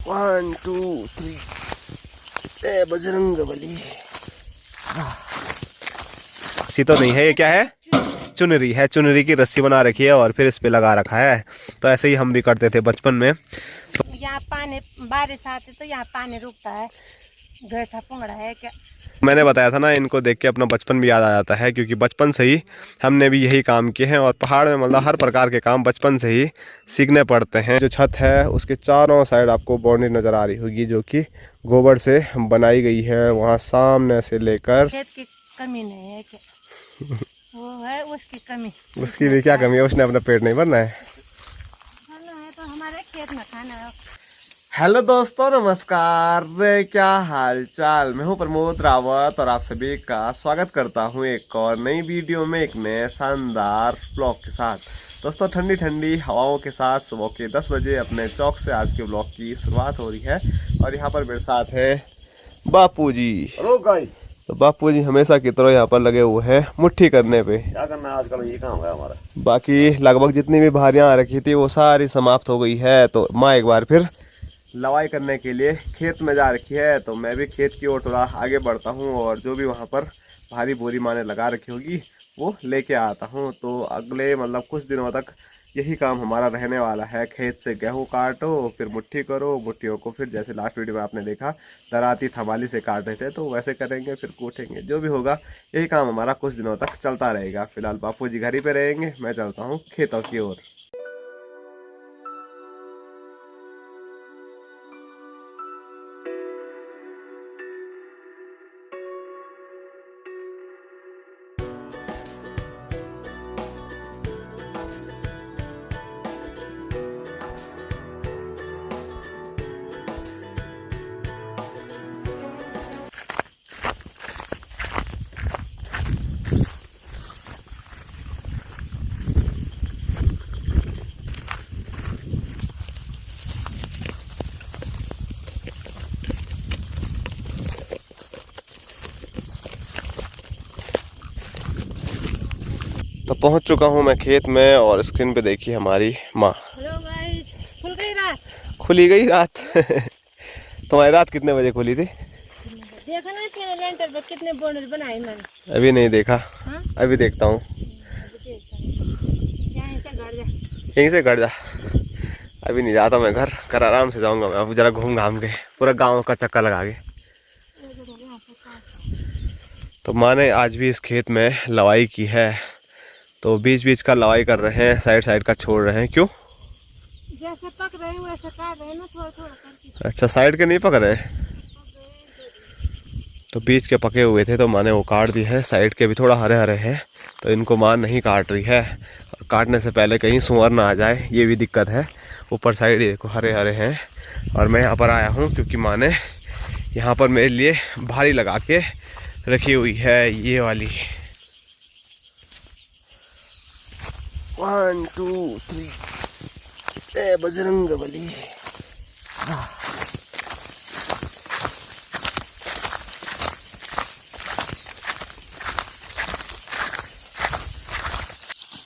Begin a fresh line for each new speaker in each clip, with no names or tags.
1 2 3 ए बजरंग बली। रस्सी तो नहीं है, ये क्या है? चुनरी है। चुनरी की रस्सी बना रखी है और फिर इस पे लगा रखा है। तो ऐसे ही हम भी करते थे बचपन में।
तो यहाँ पानी बारिश आती तो यहाँ पानी रुकता है, गड्ढा पुंगड़ा है क्या।
मैंने बताया था ना, इनको देख के अपना बचपन भी याद आ जाता है, क्योंकि बचपन से ही हमने भी यही काम किए हैं। और पहाड़ में मतलब हर प्रकार के काम बचपन से ही सीखने पड़ते हैं। जो छत है उसके चारों साइड आपको बाउंड्री नज़र आ रही होगी, जो कि गोबर से बनाई गई है। वहाँ सामने से लेकर
खेत की कमी नहीं है क्या, वो है उसकी कमी।
उसकी भी क्या कमी है? उसने अपना पेट नहीं भरना है।
तो हमारे खेत में खाना है।
हेलो दोस्तों, नमस्कार। क्या हाल चाल? मैं हूं प्रमोद रावत और आप सभी का स्वागत करता हूं एक और नई वीडियो में, एक नए शानदार ब्लॉग के साथ। दोस्तों, ठंडी ठंडी हवाओं के साथ सुबह के 10 बजे अपने चौक से आज के ब्लॉग की शुरुआत हो रही है। और यहाँ पर मेरे साथ है बापू जी।
Hello guys.
तो बापू जी हमेशा की तरह यहाँ पर लगे हुए हैं मुट्ठी करने पे।
क्या करना है आजकल, ये काम है हमारा।
बाकी लगभग जितनी भी भारियाँ आ रखी थी वो सारी समाप्त हो गई है। तो माँ एक बार फिर लवाई करने के लिए खेत में जा रखी है। तो मैं भी खेत की ओर थोड़ा आगे बढ़ता हूँ और जो भी वहाँ पर भारी बोरी माने लगा रखी होगी वो लेके आता हूँ। तो अगले मतलब कुछ दिनों तक यही काम हमारा रहने वाला है। खेत से गेहूँ काटो, फिर मुट्ठी करो, मुट्ठियों को फिर जैसे लास्ट वीडियो में आपने देखा दराती थमाली से काट रहे थे, तो वैसे करेंगे, फिर कूटेंगे। जो भी होगा यही काम हमारा कुछ दिनों तक चलता रहेगा। फिलहाल बापू जी घर ही पे रहेंगे, मैं चलता हूँ खेतों की ओर। तो पहुंच चुका हूं मैं खेत में और स्क्रीन पे देखिए हमारी माँ।
हेलो गाइस, खुल गई रात।
खुली गई रात। तुम्हारी रात कितने बजे खुली थी?
देखा ना तेरे लेंटर पर कितने बोनल बनाए मैंने।
अभी नहीं देखा।
हाँ?
अभी देखता हूँ।
यहीं से घर जा।
यहीं से घर जा। अभी नहीं जाता मैं घर। घर आराम से जाऊंगा मैं। अब जरा घूम घाम के पूरा गांव का चक्कर लगा के। तो माँ ने आज भी इस खेत में लवाई की है। तो बीच बीच का लवाई कर रहे हैं, साइड साइड का छोड़ रहे हैं। क्यों?
जैसे पक रहे हैं वैसे काट रहे हैं ना, थोड़ा थोड़ा करके।
अच्छा, साइड के नहीं पक रहे? तो बीच के पके हुए थे तो माँ ने वो काट दी है। साइड के भी थोड़ा हरे हरे हैं, तो इनको माँ नहीं काट रही है। और काटने से पहले कहीं सूअर ना आ जाए, ये भी दिक्कत है। ऊपर साइड देखो हरे हरे हैं। और मैं यहाँ पर आया हूँ क्योंकि माँ ने यहाँ पर मेरे लिए भारी लगा के रखी हुई है, ये वाली। 1 2 3 ए बजरंग बली।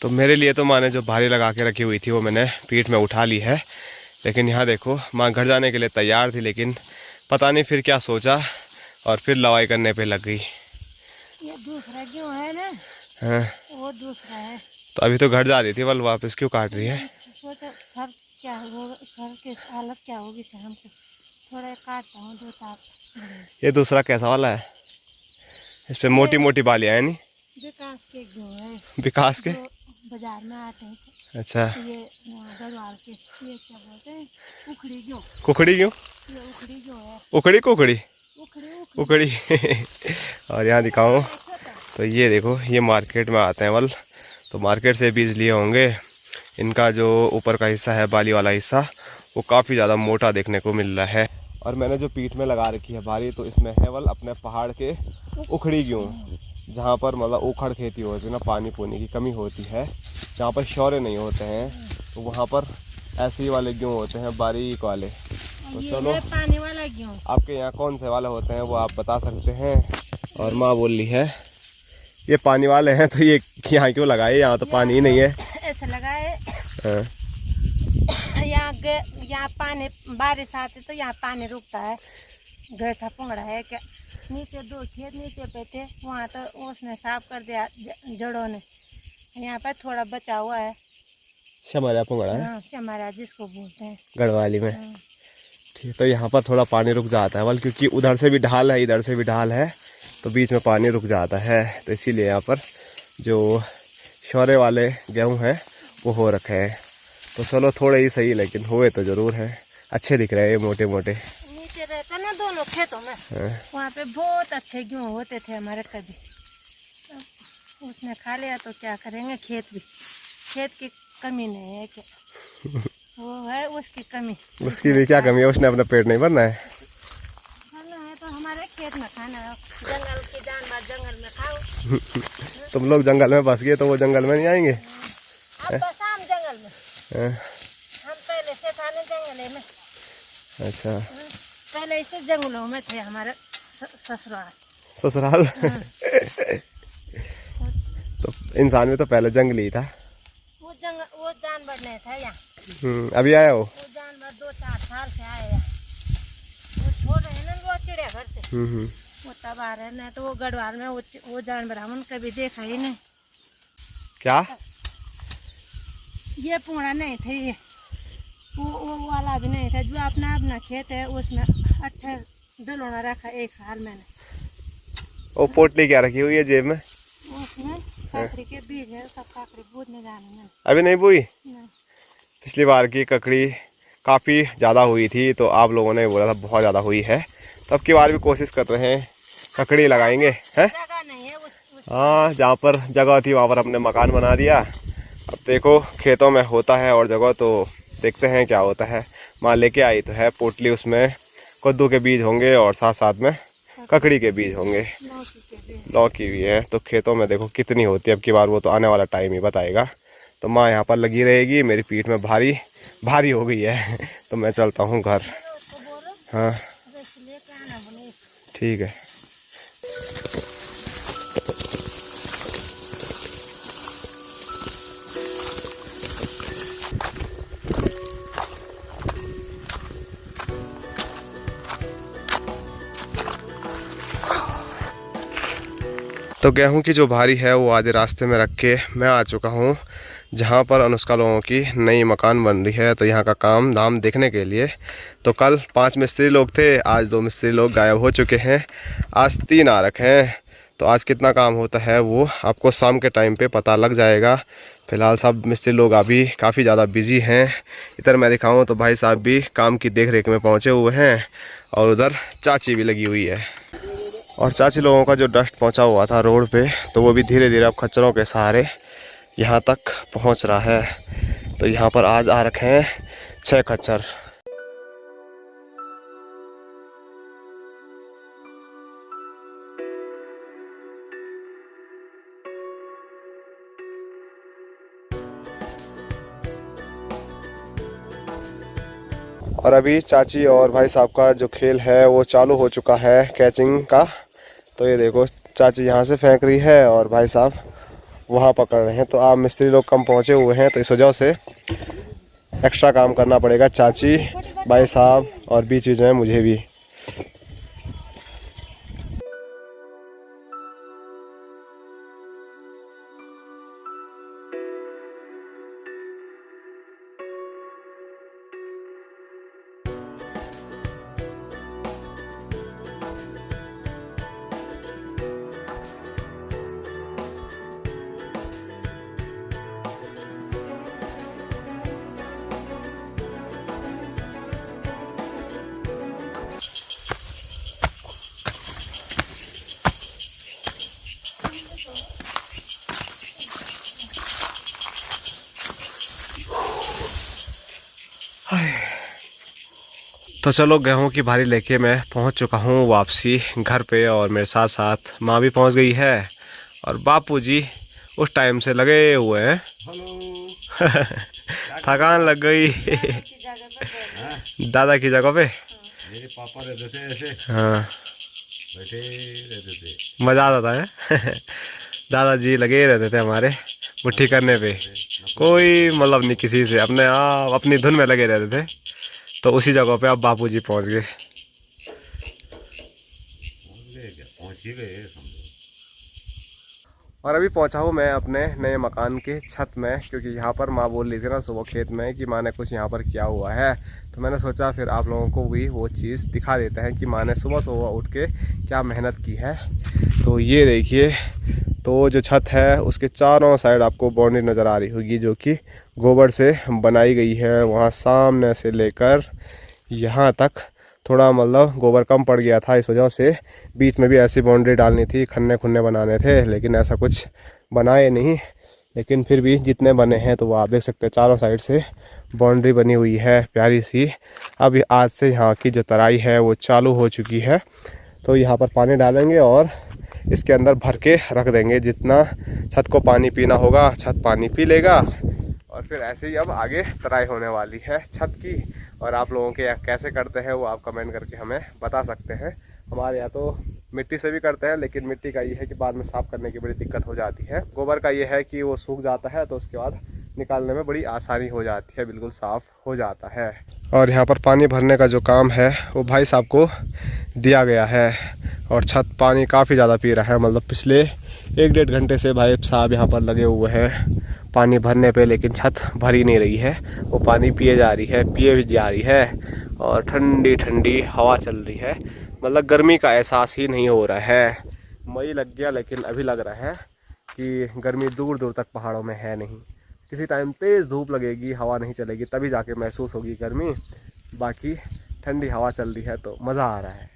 तो मेरे लिए तो माँ ने जो भारी लगा के रखी हुई थी वो मैंने पीठ में उठा ली है। लेकिन यहाँ देखो माँ घर जाने के लिए तैयार थी, लेकिन पता नहीं फिर क्या सोचा और फिर लवाई करने पे लग गई।
ये दूसरा क्यों है ना?
हाँ,
वो दूसरा है।
तो अभी तो घर जा रही थी, बल वापस क्यों काट रही है?
सर क्या होगा, सर की हालत क्या होगी शाम को। थोड़ा काटता हूँ दो ताप।
ये दूसरा कैसा वाला है? इस पे मोटी मोटी बालियाँ है नहीं?
विकास के क्यों है?
विकास के
बाजार में आते हैं तो।
अच्छा,
ये गढ़वाल के ये क्या बोलते हैं, उखड़ी क्यों?
कुकड़ी क्यों?
ये उखड़ी क्यों है?
उखड़ी कुकड़ी
उखड़ी
उखड़ी। और यहाँ दिखाऊँ तो ये देखो, ये मार्केट में आते हैं बल। तो मार्केट से बीज लिए होंगे। इनका जो ऊपर का हिस्सा है, बाली वाला हिस्सा, वो काफ़ी ज़्यादा मोटा देखने को मिल रहा है। और मैंने जो पीठ में लगा रखी है भारी, तो इसमें है बल अपने पहाड़ के उखड़ी गेहूँ, जहाँ पर मतलब उखड़ खेती होती है ना, पानी पुनी की कमी होती है, जहाँ पर शौर्य नहीं होते हैं, तो वहाँ पर ऐसे ही वाले गेहूँ होते हैं, बारीक वाले। तो चलो,
पानी वाला गेहूँ
आपके यहाँ कौन से वाले होते हैं वो आप बता सकते हैं। और माँ बोल रही है ये पानी वाले हैं, तो ये यहाँ क्यों लगाए? यहाँ तो पानी ही नहीं है।
ऐसे लगाए।
हाँ।
यहाँ पानी बारिश आती तो यहाँ पानी रुकता है। गड्ढा पुंगड़ा है क्या, नीचे 2 खेत नीचे पे थे, वहाँ तो उसने साफ कर दिया जड़ों ने। यहाँ पर थोड़ा बचा हुआ है।
शमारा पुंगड़ा है।
हाँ, शमारा जिसको बोलते हैं
गढ़वाली में।
हाँ।
ठीक, तो यहाँ पर थोड़ा पानी रुक जाता है, क्योंकि उधर से भी ढाल है, इधर से भी ढाल है, तो बीच में पानी रुक जाता है। तो इसीलिए यहाँ पर जो शौरे वाले गेहूँ हैं वो हो रखे हैं। तो चलो थोड़े ही सही, लेकिन हुए तो ज़रूर हैं, अच्छे दिख रहे हैं मोटे मोटे।
नीचे रहता ना दोनों खेतों में, वहाँ पे बहुत अच्छे गेहूँ होते थे हमारे कभी। उसने खा लिया तो क्या करेंगे, खेत की कमी नहीं है क्या, वो है उसकी कमी।
उसकी भी क्या कमी है, उसने अपना पेट नहीं भरना है।
खाना है तो हमारे खेत में खाना है, जंगल की जानवर जंगल में खाओ।
तुम लोग जंगल में बस गए तो वो जंगल में नहीं आएंगे।
अब बस हम जंगल में, हम पहले से था ना जंगल में।
अच्छा,
पहले इसे जंगलों में थे हमारे
ससुराल। तो इंसान में तो पहले जंगली था।
वो जानवर नहीं था यहाँ।
अभी आया
वो जानवर 2-4 साल से आए हैं। वो छोड़ रहे हैं ना वो चिड़ियाघर से। वो तब आ रहे हैं, तो वो गढ़वाल में वो जानवर हमने कभी देखा ही नहीं।
क्या
ये पुंगड़ा नहीं थे, ये वो वाला भी नहीं था। जो अपना खेत है उसमें 8 डलोना रखा 1 साल मैंने।
वो पोटली क्या रखी हुई है जेब में?
उसमें काकड़ी के बीज है, सब काकड़ी बूझने जाने में।
अभी नहीं बोई?
नहीं।
पिछली बार की ककड़ी काफ़ी ज़्यादा हुई थी, तो आप लोगों ने बोला था बहुत ज़्यादा हुई है, तो अब की बार भी कोशिश कर रहे हैं, ककड़ी लगाएंगे हैं।
जगह नहीं है
हाँ, जहाँ पर जगह थी वहाँ पर हमने मकान बना दिया। अब देखो खेतों में होता है और जगह, तो देखते हैं क्या होता है। माँ लेके आई तो है पोटली, उसमें कद्दू के बीज होंगे और साथ साथ में ककड़ी के बीज होंगे, लौकी भी है। तो खेतों में देखो कितनी होती है अब की बार, वो तो आने वाला टाइम ही बताएगा। तो माँ यहाँ पर लगी रहेगी, मेरी पीठ में भारी भारी हो गई है। तो मैं चलता हूँ घर। हाँ ठीक है। तो गेहूं की जो भारी है वो आधे रास्ते में रख के मैं आ चुका हूँ जहाँ पर अनुष्का लोगों की नई मकान बन रही है। तो यहाँ का काम धाम देखने के लिए तो कल 5 मिस्त्री लोग थे, आज 2 मिस्त्री लोग गायब हो चुके हैं, आज 3 आ रखे हैं। तो आज कितना काम होता है वो आपको शाम के टाइम पे पता लग जाएगा। फ़िलहाल सब मिस्त्री लोग अभी काफ़ी ज़्यादा बिजी हैं। इधर मैं दिखाऊँ तो भाई साहब भी काम की देख रेख में पहुँचे हुए हैं, और उधर चाची भी लगी हुई है। और चाची लोगों का जो डस्ट पहुंचा हुआ था रोड पे, तो वो भी धीरे धीरे अब खच्चरों के सहारे यहाँ तक पहुंच रहा है। तो यहाँ पर आज आ रखे हैं 6 खच्चर। और अभी चाची और भाई साहब का जो खेल है वो चालू हो चुका है कैचिंग का। तो ये देखो चाची यहाँ से फेंक रही है और भाई साहब वहाँ पकड़ रहे हैं। तो आप मिस्त्री लोग कम पहुँचे हुए हैं, तो इस वजह से एक्स्ट्रा काम करना पड़ेगा चाची, भाई साहब और बीच बीच में मुझे भी। तो चलो गेहूं की भारी लेके मैं पहुंच चुका हूं वापसी घर पे, और मेरे साथ साथ माँ भी पहुंच गई है और बापूजी उस टाइम से लगे हुए हैं। थकान लग गई। दादा की जगह पे
मेरे पापा रहते थे ऐसे,
हाँ
बैठे रहते थे,
मज़ा आता था है। दादाजी लगे रहते थे हमारे मुट्ठी करने पे, कोई मतलब नहीं किसी से, अपने आप अपनी धुन में लगे रहते थे। तो उसी जगह पे अब बापूजी पहुंच गए।
पहुंच ही गए समझो।
और अभी पहुंचा हूँ मैं अपने नए मकान के छत में, क्योंकि यहाँ पर माँ बोल रही थी ना सुबह खेत में कि माँ ने कुछ यहाँ पर किया हुआ है। तो मैंने सोचा फिर आप लोगों को भी वो चीज़ दिखा देते हैं कि माँ ने सुबह सुबह उठ के क्या मेहनत की है। तो ये देखिए, तो जो छत है उसके चारों साइड आपको बाउंड्री नज़र आ रही होगी जो कि गोबर से बनाई गई है। वहाँ सामने से लेकर यहाँ तक थोड़ा मतलब गोबर कम पड़ गया था, इस वजह से बीच में भी ऐसी बाउंड्री डालनी थी, खन्ने खुन्ने बनाने थे, लेकिन ऐसा कुछ बनाए नहीं। लेकिन फिर भी जितने बने हैं तो वो आप देख सकते हैं, चारों साइड से बाउंड्री बनी हुई है प्यारी सी। अब आज से यहाँ की जो तराई है वो चालू हो चुकी है। तो यहाँ पर पानी डालेंगे और इसके अंदर भर के रख देंगे। जितना छत को पानी पीना होगा छत पानी पी लेगा। और फिर ऐसे ही अब आगे तराई होने वाली है छत की। और आप लोगों के यहाँ कैसे करते हैं वो आप कमेंट करके हमें बता सकते हैं। हमारे यहाँ तो मिट्टी से भी करते हैं, लेकिन मिट्टी का ये है कि बाद में साफ़ करने की बड़ी दिक्कत हो जाती है। गोबर का ये है कि वो सूख जाता है तो उसके बाद निकालने में बड़ी आसानी हो जाती है, बिल्कुल साफ़ हो जाता है। और यहाँ पर पानी भरने का जो काम है वो भाई साहब को दिया गया है। और छत पानी काफ़ी ज़्यादा पी रहा है, मतलब पिछले 1-1.5 घंटे से भाई साहब यहाँ पर लगे हुए हैं पानी भरने पे, लेकिन छत भर ही नहीं रही है। वो पानी पिए जा रही है और ठंडी ठंडी हवा चल रही है। मतलब गर्मी का एहसास ही नहीं हो रहा है। मई लग गया लेकिन अभी लग रहा है कि गर्मी दूर दूर तक पहाड़ों में है नहीं। किसी टाइम तेज़ धूप लगेगी, हवा नहीं चलेगी, तभी जाके महसूस होगी गर्मी। बाकी ठंडी हवा चल रही है तो मज़ा आ रहा है।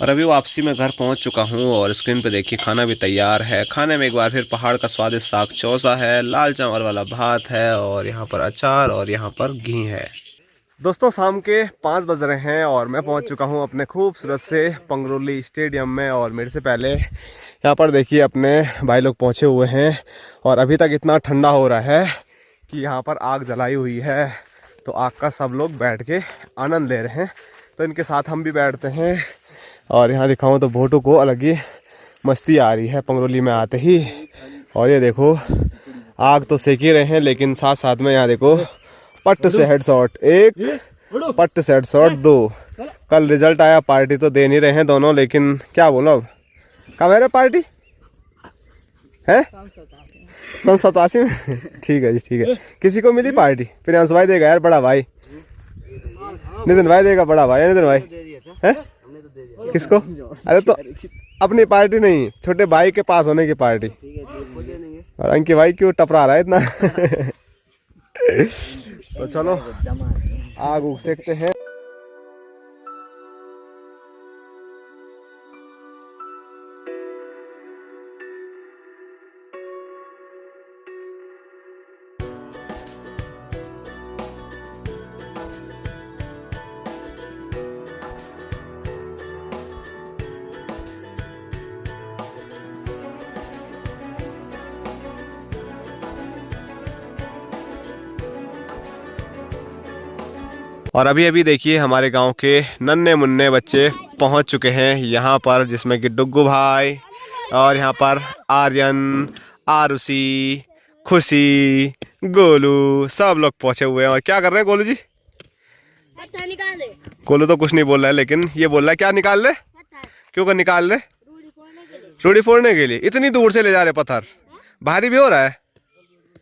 और अभी वापसी में घर पहुंच चुका हूं और स्क्रीन पे देखिए खाना भी तैयार है। खाने में एक बार फिर पहाड़ का स्वादिष्ट साग चौसा है, लाल चावल वाला भात है और यहाँ पर अचार और यहाँ पर घी है। दोस्तों शाम के 5 बज रहे हैं और मैं पहुंच चुका हूं अपने खूबसूरत से पंगरोली स्टेडियम में। और मेरे से पहले यहाँ पर देखिए अपने भाई लोग पहुँचे हुए हैं। और अभी तक इतना ठंडा हो रहा है कि यहाँ पर आग जलाई हुई है, तो आग का सब लोग बैठ के आनंद ले रहे हैं। तो इनके साथ हम भी बैठते हैं। और यहाँ दिखाऊं तो भोटू को अलग ही मस्ती आ रही है पंगरोली में आते ही। और ये देखो आग तो सेक ही रहे हैं, लेकिन साथ साथ में यहाँ देखो पट्ट से हेडशॉट 1, पट्ट से हेडशॉट 2। कल रिजल्ट आया, पार्टी तो दे नहीं रहे हैं दोनों, लेकिन क्या बोलो अब। कब है रे पार्टी है? 87 में। ठीक है जी, ठीक है। किसी को मिली पार्टी? प्रियांश भाई देगा यार, बड़ा भाई। नितिन भाई देगा, बड़ा भाई है नितिन भाई है। किसको? अरे तो अपनी पार्टी नहीं, छोटे भाई के पास होने की पार्टी। और अंकित भाई क्यों टपरा रहा है इतना? तो चलो आग उग सेकते हैं। और अभी अभी देखिए हमारे गांव के नन्हे मुन्ने बच्चे पहुंच चुके हैं यहाँ पर, जिसमें कि डुग्गू भाई और यहाँ पर आर्यन, आरुषि, खुशी, गोलू सब लोग पहुंचे हुए हैं। और क्या कर रहे हैं गोलू जी?
पत्थर निकाल ले।
गोलू तो कुछ नहीं बोल रहा है, लेकिन ये बोल रहा है क्या निकाल ले? क्यों कर निकाल ले? रूढ़ी फोड़ने के लिए। इतनी दूर से ले जा रहे पत्थर, भारी भी हो रहा है?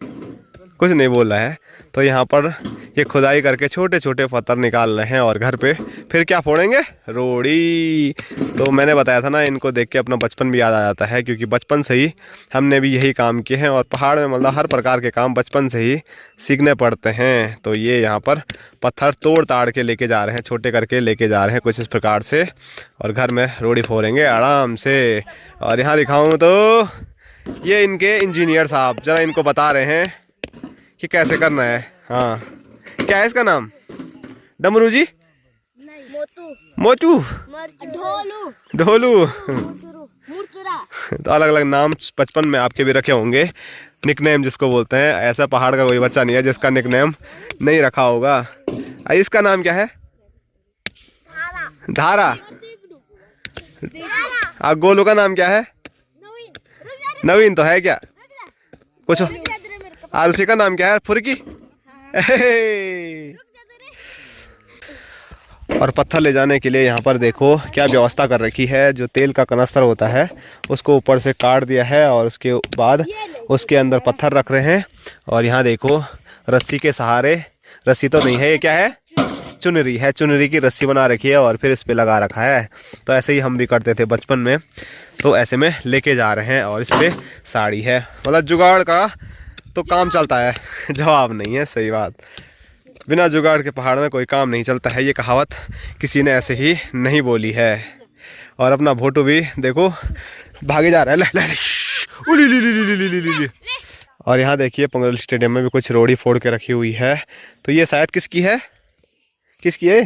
कुछ नहीं बोल रहा है। तो यहाँ पर ये खुदाई करके छोटे छोटे पत्थर निकाल रहे हैं और घर पे फिर क्या फोड़ेंगे, रोड़ी। तो मैंने बताया था ना, इनको देख के अपना बचपन भी याद आ जाता है, क्योंकि बचपन से ही हमने भी यही काम किए हैं और पहाड़ में मतलब हर प्रकार के काम बचपन से ही सीखने पड़ते हैं। तो ये यहाँ पर पत्थर तोड़ ताड़ के लेके जा रहे हैं, छोटे करके लेके जा रहे हैं कुछ इस प्रकार से, और घर में रोड़ी फोड़ेंगे आराम से। और यहाँ दिखाऊँ तो ये इनके इंजीनियर साहब ज़रा इनको बता रहे हैं कि कैसे करना है। हाँ, क्या है इसका नाम? डमरू जी?
मोटू,
मोचू,
ढोलू,
ढोलू।
मुरचुरा।
तो अलग अलग नाम बचपन में आपके भी रखे होंगे, निकनेम जिसको बोलते हैं। ऐसा पहाड़ का कोई बच्चा नहीं है जिसका निकनेम नहीं रखा होगा। इसका नाम क्या है? धारा। और गोलू का नाम क्या है? नवीन तो है क्या कुछ? और उसी का नाम क्या है? फुरकी। और पत्थर ले जाने के लिए यहाँ पर देखो क्या व्यवस्था कर रखी है। जो तेल का कनस्तर होता है उसको ऊपर से काट दिया है और उसके बाद उसके अंदर पत्थर रख रहे हैं। और यहाँ देखो रस्सी के सहारे, रस्सी तो नहीं है ये, क्या है? चुनरी है, चुनरी की रस्सी बना रखी है और फिर इस पे लगा रखा है। तो ऐसे ही हम भी करते थे बचपन में। तो ऐसे में लेके जा रहे हैं और इस पे साड़ी है, मतलब जुगाड़ का तो काम चलता है। जवाब नहीं है, सही बात। बिना जुगाड़ के पहाड़ में कोई काम नहीं चलता है, ये कहावत किसी ने ऐसे ही नहीं बोली है। और अपना भोटू भी देखो भागे जा रहा है। ले, ले, उली, ली, ली, ली, ली, ली, ली, ली। और यहाँ देखिए पंगरौली स्टेडियम में भी कुछ रोड़ी फोड़ के रखी हुई है। तो ये शायद किसकी है? किसकी है?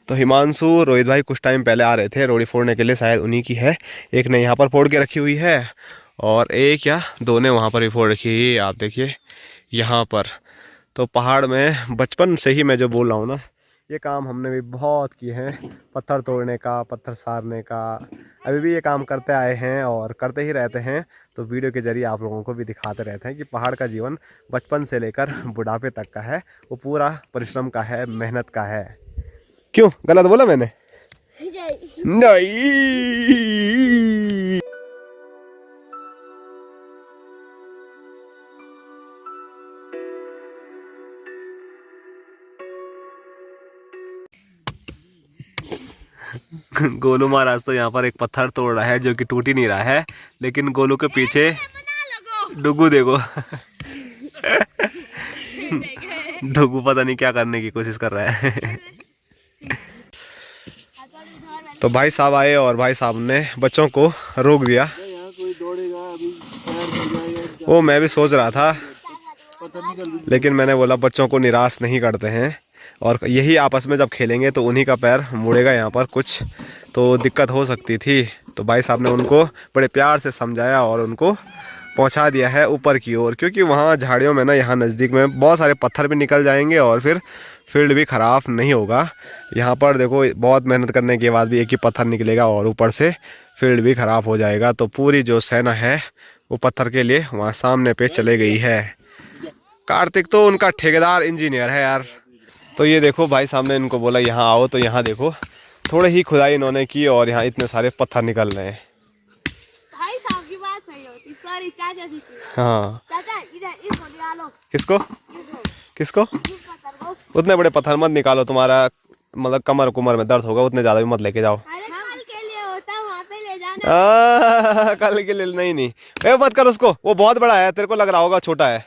तो हिमांशु, रोहित भाई कुछ टाइम पहले आ रहे थे रोड़ी फोड़ने के लिए, शायद उन्हीं की है। एक ने यहाँ पर फोड़ के रखी हुई है और एक या दो ने वहाँ पर भी फोड़ रखी है। आप देखिए यहाँ पर। तो पहाड़ में बचपन से ही मैं जो बोल रहा हूँ ना, ये काम हमने भी बहुत किए हैं, पत्थर तोड़ने का, पत्थर सारने का। अभी भी ये काम करते आए हैं और करते ही रहते हैं। तो वीडियो के जरिए आप लोगों को भी दिखाते रहते हैं कि पहाड़ का जीवन बचपन से लेकर बुढ़ापे तक का है, वो पूरा परिश्रम का है, मेहनत का है। क्यों गलत बोला मैंने? नहीं। गोलू महाराज तो यहाँ पर एक पत्थर तोड़ रहा है जो कि टूट ही नहीं रहा है, लेकिन गोलू के पीछे डुगू देखो। डुगू पता नहीं क्या करने की कोशिश कर रहा है। तो भाई साहब आए और भाई साहब ने बच्चों को रोक दिया। वो मैं भी सोच रहा था, लेकिन मैंने बोला बच्चों को निराश नहीं करते हैं, और यही आपस में जब खेलेंगे तो उन्हीं का पैर मुड़ेगा यहाँ पर, कुछ तो दिक्कत हो सकती थी। तो भाई साहब ने उनको बड़े प्यार से समझाया और उनको पहुँचा दिया है ऊपर की ओर, क्योंकि वहाँ झाड़ियों में ना, यहाँ नज़दीक में बहुत सारे पत्थर भी निकल जाएंगे और फिर फील्ड भी ख़राब नहीं होगा। यहाँ पर देखो बहुत मेहनत करने के बाद भी एक ही पत्थर निकलेगा और ऊपर से फील्ड भी ख़राब हो जाएगा। तो पूरी जो सेना है वो पत्थर के लिए वहाँ सामने पे चले गई है। कार्तिक तो उनका ठेकेदार इंजीनियर है यार। तो ये देखो भाई सामने इनको बोला यहाँ आओ, तो यहाँ देखो थोड़े ही खुदाई इन्होंने की और यहाँ इतने सारे पत्थर निकल रहे हैं।
भाई साहब की बात सही होती, सॉरी चाचा जी।
हाँ,
चाचा इधर इसको निकालो।
किसको? किसको? उतने बड़े पत्थर मत निकालो, तुम्हारा मतलब कमर कुमर में दर्द होगा, उतने ज़्यादा भी मत लेके जाओ।
अरे कल के लिए होता वहाँ पे ले जाना।
कल के लिए नहीं, ए मत कर उसको, वो बहुत बड़ा है, तेरे को लग रहा होगा छोटा है।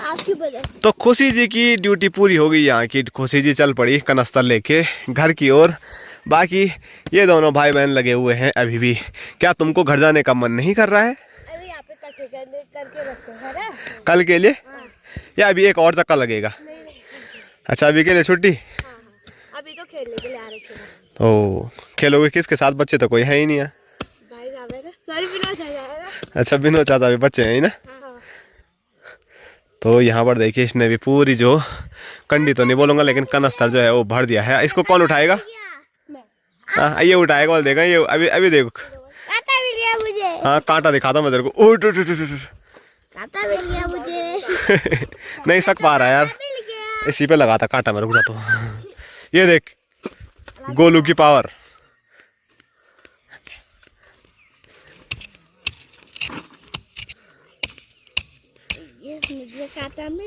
आपकी वजह से।
तो खुशी जी की ड्यूटी पूरी हो गई यहाँ की। खुशी जी चल पड़ी कनस्तर लेके घर की ओर। बाकी ये दोनों भाई बहन लगे हुए हैं अभी भी। क्या तुमको घर जाने का मन नहीं कर रहा है?
अभी यहाँ पे करके रखो है ना?
कल के लिए? या अभी एक और चक्कर लगेगा? अच्छा, अभी के लिए छुट्टी?
अभी तो खेलने के लिए आ रखे हैं।
ओ, खेलोगे किसके साथ? बच्चे तो कोई है ही नहीं है।
भाई साहब है ना, सॉरी विनोद चाचा है ना।
अच्छा, विनोद चाचा भी बच्चे हैं ही ना। तो यहाँ पर देखिए इसने भी पूरी जो कंडी तो नहीं बोलूँगा, लेकिन कनस्तर जो है वो भर दिया है। इसको कौन उठाएगा? हाँ, ये उठाएगा, बोल देगा ये। अभी देखो,
कांटा मिल गया मुझे।
हाँ कांटा दिखाता मैं तेरे को। उठ उठ उठ उठ।
कांटा मिल गया मुझे।
नहीं सक पा रहा यार।
मिल
इसी पे लगा था कांटा में, रुक जा तो। ये देख गोलू की पावर।
ये मुझे काटा में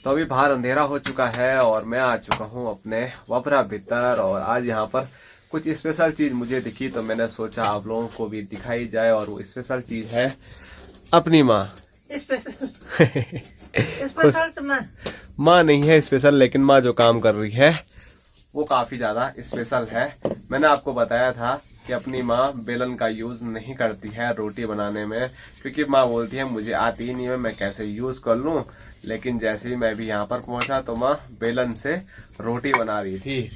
तो अभी बाहर अंधेरा हो चुका है और मैं आ चुका हूँ अपने वपरा भीतर। और आज यहाँ पर कुछ स्पेशल चीज मुझे दिखी तो मैंने सोचा आप लोगों को भी दिखाई जाए। और वो स्पेशल चीज है अपनी माँ।
स्पेशल तो
माँ नहीं है स्पेशल, लेकिन माँ जो काम कर रही है वो काफी ज्यादा स्पेशल है। मैंने आपको बताया था कि अपनी माँ बेलन का यूज नहीं करती है रोटी बनाने में, क्योंकि माँ बोलती है मुझे आती ही नहीं है, मैं कैसे यूज कर लूं। लेकिन जैसे ही मैं भी यहाँ पर पहुंचा तो माँ बेलन से रोटी बना रही थी।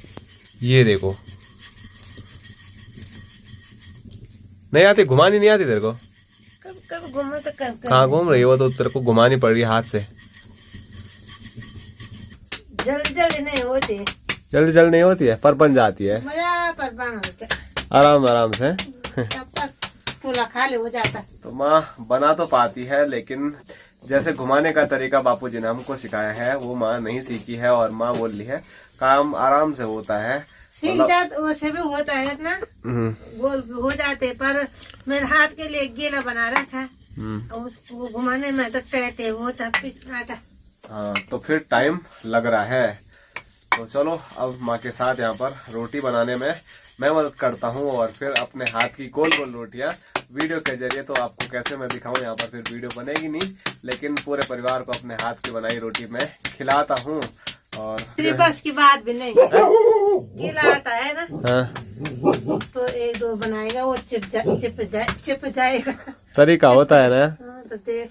ये देखो, नहीं आती, घुमानी नहीं आती तेरे को?
कब घूमे तो कब
कहाँ घूम रही है वो, तो तेरे को घुमानी पड़ रही है हाथ से।
जल्दी जल्दी नहीं होती,
जल्दी जल्दी नहीं होती है, पर बन जाती है
मजा पर बन होते
आराम आराम से।
तब तक फूला खाली हो जाता।
तो माँ बना तो पाती है, लेकिन जैसे घुमाने का तरीका बापूजी ने हमको सिखाया है वो माँ नहीं सीखी है। और माँ बोल रही है काम आराम से होता है,
सीख जात वैसे भी होता है ना, गोल हो जाते। पर मेरे हाथ के लिए गीला बना रखा है, उसको घुमाने में तो टैटे होता आटा।
हाँ, तो फिर टाइम लग रहा है। तो चलो अब माँ के साथ यहाँ पर रोटी बनाने में मैं मदद करता हूँ। और फिर अपने हाथ की गोल गोल रोटियाँ वीडियो के जरिए तो आपको कैसे मैं दिखाऊं, यहाँ पर फिर वीडियो बनेगी नहीं, लेकिन पूरे परिवार को अपने हाथ की बनाई रोटी मैं खिलाता हूँ। और
बस की बात भी नहीं है, गीला आटा है ना।
हाँ,
तो एक दो बनाएगा वो चिप जाएगा,
तरीका होता है ना।
हाँ, तो देख।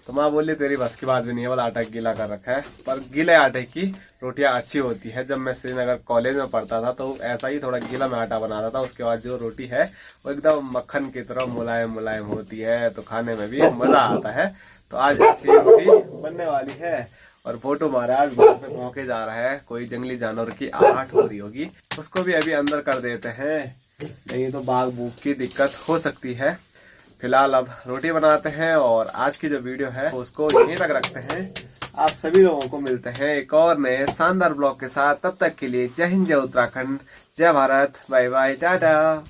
तो माँ बोली तेरी बस की बात भी नहीं है, वाला आटा गीला कर रखा है। पर गीले आटे की रोटियां अच्छी होती है। जब मैं श्रीनगर कॉलेज में पढ़ता था तो ऐसा ही थोड़ा गीला मैं आटा बनाता था, उसके बाद जो रोटी है वो एकदम मक्खन की तरह मुलायम मुलायम होती है, तो खाने में भी मजा आता है। तो आज ऐसी रोटी बनने वाली है। और फोटो महाराज घर पे भौंके जा रहा है, कोई जंगली जानवर की आहट हो रही होगी, उसको भी अभी अंदर कर देते हैं, नहीं तो बाघ बूघ की दिक्कत हो सकती है। फिलहाल अब रोटी बनाते हैं और आज की जो वीडियो है उसको यहीं तक रखते हैं। आप सभी लोगों को मिलते हैं एक और नए शानदार ब्लॉग के साथ। तब तक के लिए जय हिंद, जय उत्तराखंड, जय भारत, बाय बाय, टाटा।